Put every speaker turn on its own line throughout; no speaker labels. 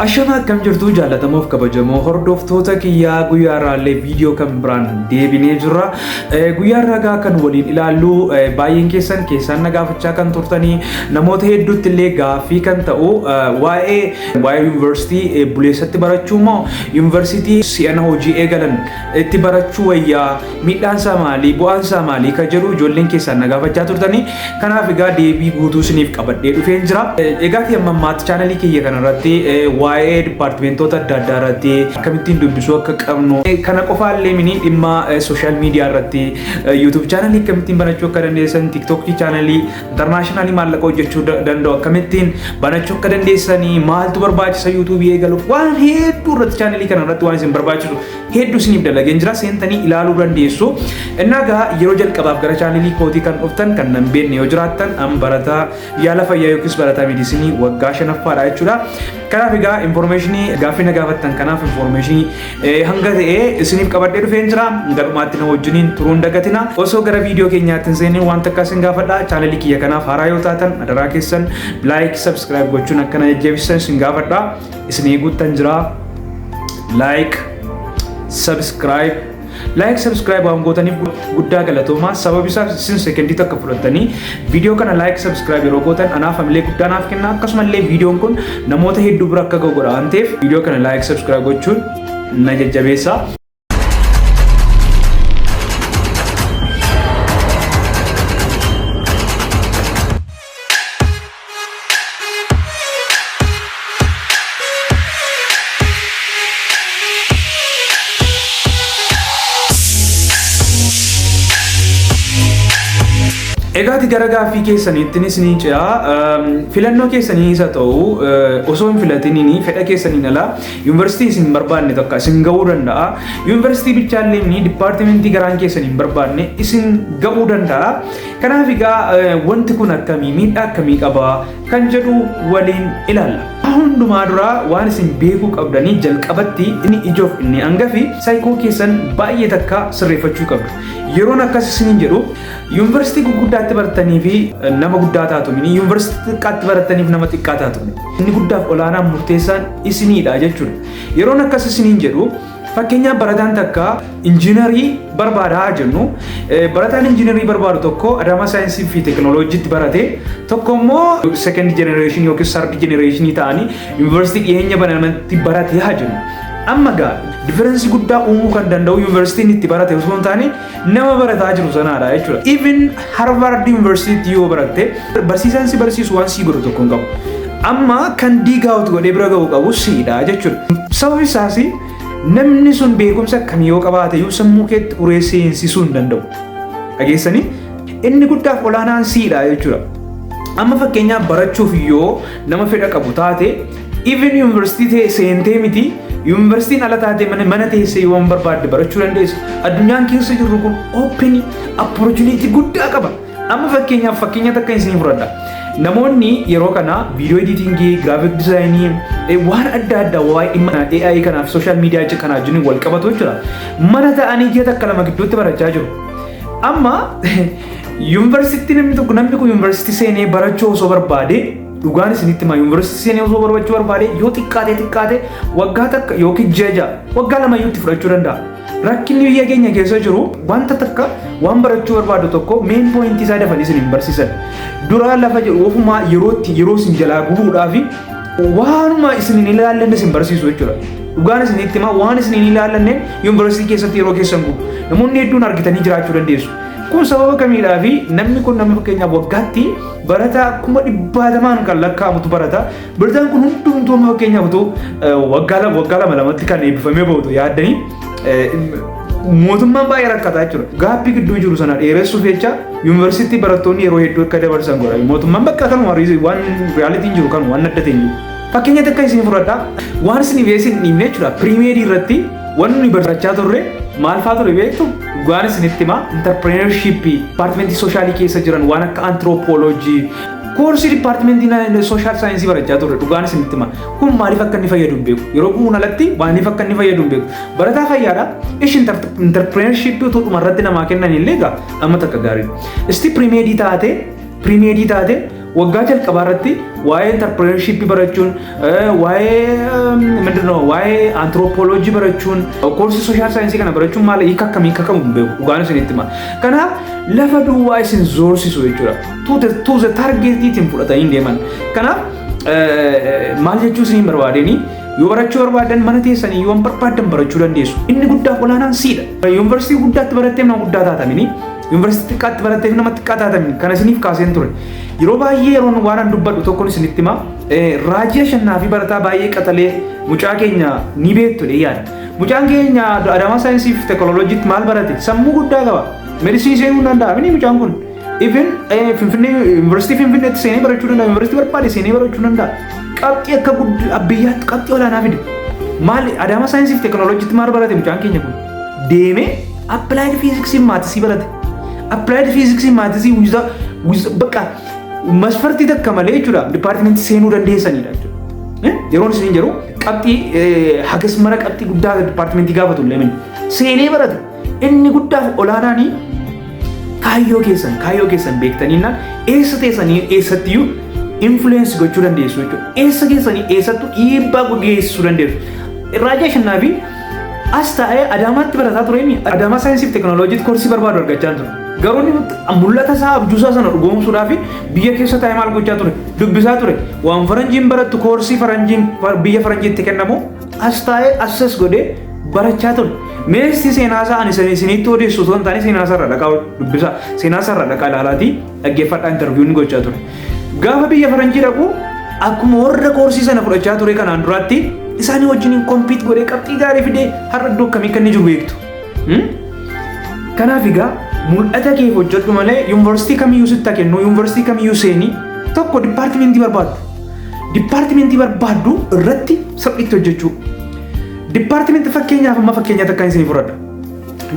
Ashama akkam jirtu jaallatamuuf kabajamoo hordoftoota kiyyaa guyyaa irraallee viidiyoo kan biraan deebinee jirra. Guyyaa irraa kan waliin ilaallu baay'een keessan nagaafachaa kan turtanii namoota hedduutti illee gaaffii kan ta'u waa'ee Univesrsity Buleessatti barachuu moo Univesrsity si'ana hojii eegalan itti barachuu wayyaa miidhaan isaa maali bu'aan isaa maali kan jedhu ijoolleen keessan nagaafachaa turtanii. Kanaaf egaa deebii guutuu isiniif qabadhee dhufeen jira. Egaa ammaatti chaanalii kiyya kanarratti waa'ee dipaartimentoota adda addaa irratti akkamittiin dubbisuu akka qabnu kana qofaallee mini dhimma sooshaal miidiyaa irratti YouTube chaanalii akkamittiin banachuu akka dandeessan TikTok chaanalii internationally maallaqa hojjechuu danda'u akkamittiin banachuu akka dandeessanii maaltu barbaachisa YouTube eegaluuf waan hedduu irratti chaanalii kana irratti waan isin barbaachisu hedduu isiniif dalageen jira seentanii ilaaluu dandeessu. Innagaa yeroo jalqabaaf gara chaanalii kootii kan dhuftan kan nan beekne yoo jiraattan an barataa yaala fayyaa yookiis barataa meedisinii waggaa 5ffaadha jechuudha. Kanaaf egaa informationii gaaffii na gaafattan kanaaf informationii hanga ta'e isiniif qabadhee dhufeen jira. Galumaatti na wajjiniin turuun dagatina. Osoo gara viidiyoo keenyaatti hin seenin waan takka isin gaafadha. Chaanalii kiyya kanaaf haaraa yoo taatan adaraa keessan like subscribe gochuun akkana jajjabeessan isin gaafadha. Isin eeguuttan jira. Like subscribe waan gootaniif guddaa galatooma. Sababi isaa isin sekendii takka fudhattanii viidiyoo kana like subscribe yeroo gootan anaaf hamilee guddaa naaf kenna. Akkasumallee viidiyoon kun namoota hedduu bira akka ga'u godha waan ta'eef viidiyoo kana like subscribe gochuun na jajjabeessa. Egaati gara gaaffii keessaniitti isiniin ce'a filannoo keessanii isa ta'u osoo hin filatiniin fedha keessaniin ala Univesrsity isin barbaanne tokko isin ga'uu danda'a. Univesrsity bichaallee ni dipaartimentii garaan keessanii hin barbaanne isin ga'uu danda'a. Kanaaf egaa wanti kun akkamii miidhaa akkamii qaba kan jedhu waliin ilaalla. Hundumaa dura waan isin beekuu qabdanii jalqabatti inni ijoof inni hangafi saayikoo keessan baay'ee takka sirreeffachuu qabdu. Yeroon akkas isiniin jedhu Univesrsity gurguddaatti baratanii fi nama guddaa taatu mini Univesrsity xiqqaatti barataniif nama xiqqaa taatu inni guddaaf olaanaan murteessaan isinidha jechuudha. Yeroon akkas isiniin jedhu fakkeenyaaf barataan takka injiinarii barbaadaa jennu barataan injiinarii barbaadu tokko Adaamaa saayinsii fi teekinooloojiitti barate tokko immoo second generation yookiin third generation ta'anii Univesrsity dhiyeenya banamatti barate haa jennu. Amma gaa difference guddaa uumuu kan danda'u Univesrsity itti barate osoo hin taane nama barataa jiru sanaadha jechuudha. Even Harvard University yoo baratte barsiisaan si barsiisu waan si godhu tokko hin qabu. Amma kan diigaa godhee bira ga'uu qabu siidha jechuudha. Sababi isaas namni sun beekumsa akkamii yoo qabaate yoo sammuu keetti uree seensisuu hin danda'u. Dhageessanii inni guddaaf olaanaan siidha jechuudha. Amma fakkeenyaaf barachuuf yoo nama fedha qabu taate even Univesrsity seentee miti Univesrsity ala taate mana teessee yoo barbaadde barachuu dandeessa. Addunyaan keessa jirru kun open opportunity guddaa qaba. Amma fakkeenya takka isinii fudhadha. Namoonni yeroo kana viidiyoo editingii, graphic designing waan adda addaa waa'ee dhimma AI kanaaf social media kanaa wajjin wal qabatu jechuudha. Mana ta'anii ji'a takka lama gidduutti barachaa jiru. Amma Univesrsity namni kun Univesrsity seenee barachuu osoo barbaade dhugaan isinitti himaa Univesrsity seenee osoo barachuu barbaade yoo xiqqaate waggaa takka yookiin jaja waggaa lama itti fudhachuu danda'a. Rakkinni biyya keenya keessa jiru wanta takka waan barachuu barbaadu tokko main point isaa dafanii isin hin barsiisan. Dura lafa jiru ofumaa yeroo isin jalaa gubuudhaaf waanuma isin hin ilaallanne isin barsiisu jechuudha. Dhugaan isinitti himaa waan isin hin ilaallanne Univesrsity keessatti yeroo keessan gubu namoonni hedduun argitanii jiraachuu dandeessu. Kun sababa kamiidhaa fi namni kun nama fakkeenyaaf waggaatti barataa 100,000 kan lakkaa'amutu barata. Barataan kun hundumtuu fakkeenyaaf waggaa lamatti kan eebbifamee bahutu yaaddanii mootummaan baay'ee rakkataa jechuudha. Gaaffii gidduu jiru sana dheeressuuf jecha Univesrsity barattoonni yeroo hedduu akka dabarsan godha. Mootummaan bakka kanuma waan realitiin jiru kan waan adda ta'e jiru. Fakkeenya takka isin fudhadha. Waan isin beesin dhiibne jechuudha. Pirimeerii irratti waan nuyi barachaa turre maal fa'aa ture beektu? Waan isinitti himaa entrepreneurship departmentii soshaalii keessa jiran waan akka anthropology koorsii departmentii social science barachaa turre dhugaan isinitti himaa. Kun maaliif akka inni fayyadu hin beeku. Yeroo kun alatti maaliif akka inni fayyadu hin beeku. Barataa fayyaadha. Ishi entrepreneurship utuu dhumarratti namaa kennan illee egaa amma takka gaariidha. Isti pirimeedii taate waggaa jalqabaa irratti waa'ee entrepreneurship barachuun waa'ee know why anthropology barachuun course social science kana barachuun maal hiika akkamii beeku dhugaan isinitti hima. Kanaaf lafa duwwaa isin zoorsisu jechuudha. To the target itiin fudhatanii deeman. Kanaaf maal jechuu isin barbaadeni yoo barachuu barbaadan mana teessanii yoo barbaadan barachuu dandeessu. Inni guddaa olaanaan siidha. Yuunivarsiitii guddaatti barattee nama guddaa taatamini. Yuunivarsiitii xiqqaatti barattee nama xiqqaa taatamini. Kana isiniif kaaseen ture. Yeroo baay'ee yeroon waan dubbadhu tokkoon isinitti hima. Raajii shannaa fi barataa baay'ee qaxalee mucaa keenya ni beektu yaada. Mucaan keenya Adaamaa saayinsii fi teekinooloojiitti maal barate? Sammuu guddaa qaba. Meedisinii seenuu danda'a mini mucaan kun. Even Finfinnee Yuunivarsiitii Finfinneetti seenee barachuu danda'a. Yuunivarsiitii barbaade seenee barachuu danda'a. Qabxii akka biyyaatti qabxii olaanaa fide. Maal Adaamaa saayinsii fi teekinooloojiitti maal barate mucaan keenya kun? Deemee applied physics maatisii barate. Applied physics maatisii bakka masfartii takka malee jechuudha dipaartimentii seenuu dandeessanidha jechuudha. Yeroon isin jedhu qabxii hagas mara qabxii guddaa dipaartimentii gaafatu illee seenee barate. Inni guddaaf olaanaanii kaayyoo keessan beektaniinna eessa teessanii eessattiyyuu influence gochuu dandeessu jechuudha. Eessa keessanii eessattuu dhiibbaa geessisuu dandeessu. Raajaa shannaa fi as taa'ee Adaamaatti barataa tureen Adaamaa saayinsii fi teekinooloojiitti koorsii barbaadu argachaa ture. Garuu mul'ata isaa abjuusaa sana dhugoomsuudhaaf biyya keessa taa'ee maal gochaa ture? Dubbisaa ture. Waan faranjiin barattu koorsii biyya faranjiitti kennamu as taa'ee assess godhee barachaa ture. Meeshaa seenaasaa ani isinitti odeessu osoo hin taane seenaasaa dhaqaa dubbisaa. Seenaasaa dhaqaa ilaalaatii dhaggeeffadhaa interviewuun gochaa ture. Gaafa biyya faranjii dhaqu akkuma warra koorsii sana fudhachaa ture kanaan duraatti isaanii wajjin kompiit godhee qabxii gaarii fidee har'a iddoo akkamii kan jiru beektu. Kanaaf egaa mul'ata kee hojjedhu malee yuunivarsiitii kamiyyuu sitti kennu yuunivarsiitii kamiyyuu seenii tokko dipaartimentii barbaaddu. Dipaartimentii barbaaddu irratti sirriitti hojjechuu. Dipaartimentii fakkeenyaaf amma fakkeenyaatti akka isin fudhadha.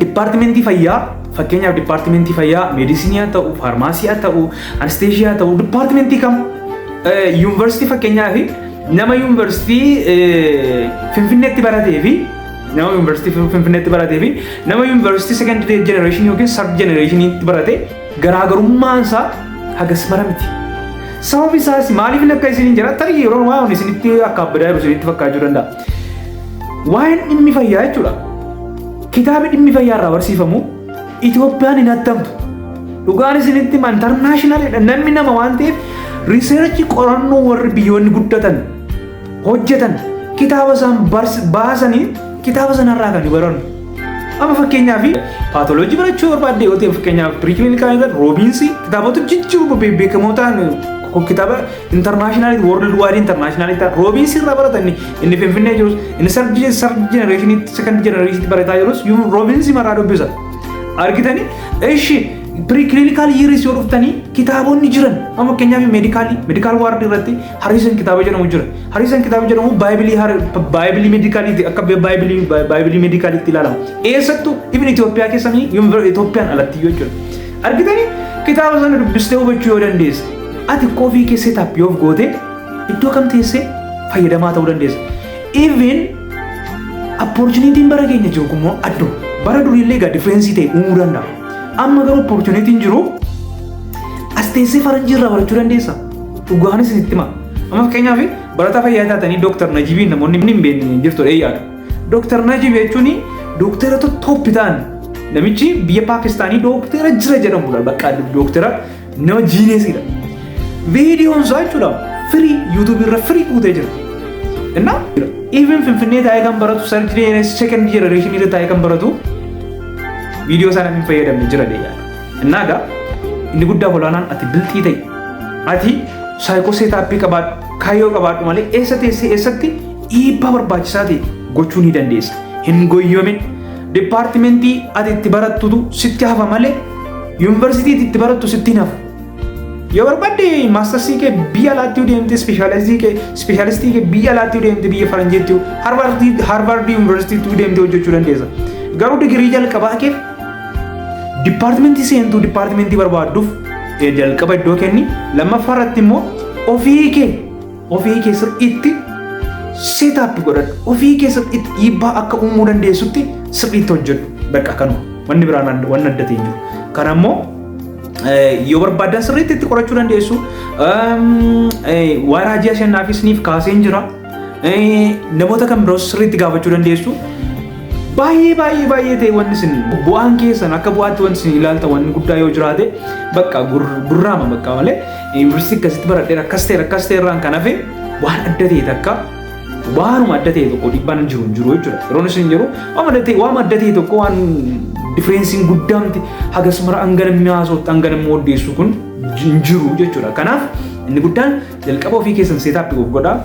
Dipaartimentii fayyaa fakkeenyaaf dipaartimentii fayyaa meedisinii haa ta'u faarmaasii haa ta'u anesteeshiyaa haa ta'u dipaartimentii kam yuunivarsiitii fakkeenyaaf nama yuunivarsiitii Finfinneetti baratee fi nama yuunivarsiitii Finfinneetti baratee fi nama yuunivarsiitii second generation yookiin third generationitti barate garaagarummaan isaa hagas mara miti. Sababni isaas maaliif akka isin jira tarii yeroo waan isinitti akka abbadaa jiru isinitti fakkaachuu danda'a. Waa'een dhimmi fayyaa jechuudha. Kitaabni dhimmi fayyaa irraa barsiifamu Itoophiyaan hin attamtu. Dhugaan isinitti hima internationalidha. Namni nama waan ta'eef riiseerchii qorannoo warri biyyoonni guddatan hojjetan kitaaba isaan baasanii kitaaba sanarraa kan barannu. Amma fakkeenyaaf paatoloojii barachuu barbaadde yoo ta'e fakkeenyaaf piriikiliinikaa roobiinsi kitaabota jijjiiruu beekamoo ta'an kitaaba internationality world wide internationality roobiinsi irraa baratan inni Finfinnee jirus inni third generation second generation barataa jirus roobiinsi maraa dubbisa. Argitanii eeshi piriikiliinikaal yiiris yoo dhuftanii kitaabonni jiran amma fakkeenyaaf meedikaal waard irratti hariisan kitaaba jedhamu jira. Hariisan kitaaba jedhamu baaybilii meedikaaliitti akka baaybilii meedikaaliitti ilaalama. Eessattuu ibn Itoophiyaa keessanii Itoophiyaan alatti yoo jira. Argitanii kitaaba sana dubbistee hubachuu yoo dandeesse ati koofii keessee taappi yoo goote iddoo kam teessee fayyadamaa ta'uu dandeessa. Even opportunitiin bara keenya jiru kummoo addoo bara duriillee gaa diffeensii ta'e uumuu danda'a. Amma garuu opportunitiin jiru as teessee faranjii irraa barachuu dandeessa. Dhugaan isinitti hima. Amma fakkeenyaaf barataa fayyaa taatanii Dooktar Najibiin namoonni hin beekne jirtudha yaadu. Dooktar Najib jechuun dooktara tooppi ta'an namichi biyya Paakistaanii dooktara jira jedhamudha. Bakka dooktara nama jiineesiidha. Viidiyoon isaa jechuudha firii yuutuubii irra firii guutee jira. Innaa even Finfinnee taa'ee kan baratu second generation irra taa'ee kan baratu viidiyoo sana hin fayyadamne jira deeyyaadha. Innaa egaa inni guddaa olaanaan ati bilxii ta'e ati saayikoseetaappii qabaadhu kaayyoo qabaadhu malee eessa teessee eessatti dhiibbaa barbaachisaa ta'e gochuu ni dandeessa. Hin goyyoomin dipaartimentii ati itti barattutu sitti hafa malee yuunivarsiitii itti barattu sitti hin hafu. Yoo barbaadde maastarsii kee biyya alaatti deemte speeshaalistii kee biyya alaatti deemte biyya faranjiitti Harvard yuunivarsiitii deemte hojjechuu dandeessa. Garuu digirii jalqabaa keef dipaartimentii seentuu dipaartimentii barbaadduuf jalqaba iddoo kenni lammaffaa irratti immoo ofii kee sirriitti seetaappi godhadhu ofii kee sirriitti dhiibbaa akka uumuu dandeessutti sirriitti hojjedhu bakka kanuma wanni biraan wanni adda ta'e jiru. Kana immoo yoo barbaadan sirriitti itti qorachuu dandeessu. Waan raajii shanaafisniif kaaseen jira. namoota kan biroos sirriitti gaafachuu dandeessu. Baay'ee ta'e wanni isin bu'aan keessan akka bu'aatti wanti isin ilaalta wanni guddaa yoo jiraate bakka gurraama bakka malee yuunivarsiitii akkasitti baradheera akkas ta'e irraan kan hafe waan adda ta'e takka waanuma adda ta'e tokko dhiibbaan jiru jechuudha. Yeroon isin jiru waan adda ta'e tokko waan differeensiin guddaamti hagas mara hanganamni haasootti hanganamni odeessu kun jiru jechuudha. Kanaaf inni guddaan jalqaba ofii keessan seetaappii of godhaa.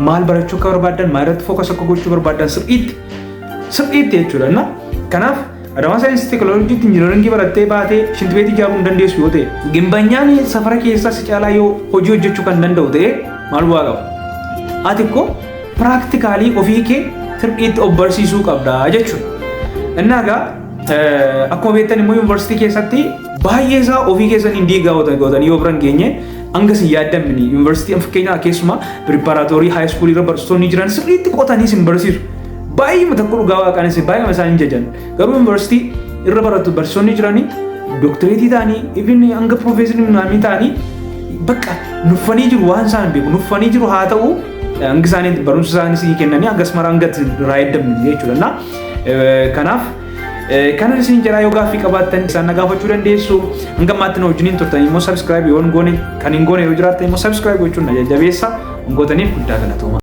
Maal barachuu akka barbaadan maal irratti fookas akka gochuu barbaadan sirriitti jechuudha. Kanaaf Adama saayinsii teekinooloojiitti injiinaringii barattee baatee shintibeetii ijaaruu hin dandeessu yoo ta'e gimbanyaan safara keessaa si caalaa yoo hojii hojjechuu kan danda'u ta'e maal bu'aa qaba? Ati koo piraaktikaalii ofii kee sirriitti of barsiisuu qabda jechuudha. Innaagaa akkuma beektan immoo yuunivarsiitii keessatti baay'ee isaa ofii keessanii diigaa gootanii yoo biran geenye hanga si yaadamni yuunivarsiitii fakkeenyaa keessumaa piripaaraatoorii haayiskuulii irra barsiisonni jiran sirriitti qotanii sin barsiisu. Baay'ee tokko dhugaa waaqaanis baay'ee isaan jajan garuu yuunivarsiitii irra baratu barsiisonni jiranii dooktereetii ta'anii ibn hanga piroofeesarii naamii ta'anii bakka nuffanii jiru waan isaan beeku nuffanii jiru haa ta'u hanga isaanii barumsa isaanii kennanii hangas mara hanga irraa eeddamni jechuudha. Kanaaf kana isin jira yoo gaaffii qabaattan isaan na gaafachuu dandeessu. Hanga ammaatti na wajjiniin turtan immoo subscribe yoo hin goone kan hin goone yoo jiraattan immoo subscribe gochuun na jajjabeessa. Gootaniif guddaa galatooma.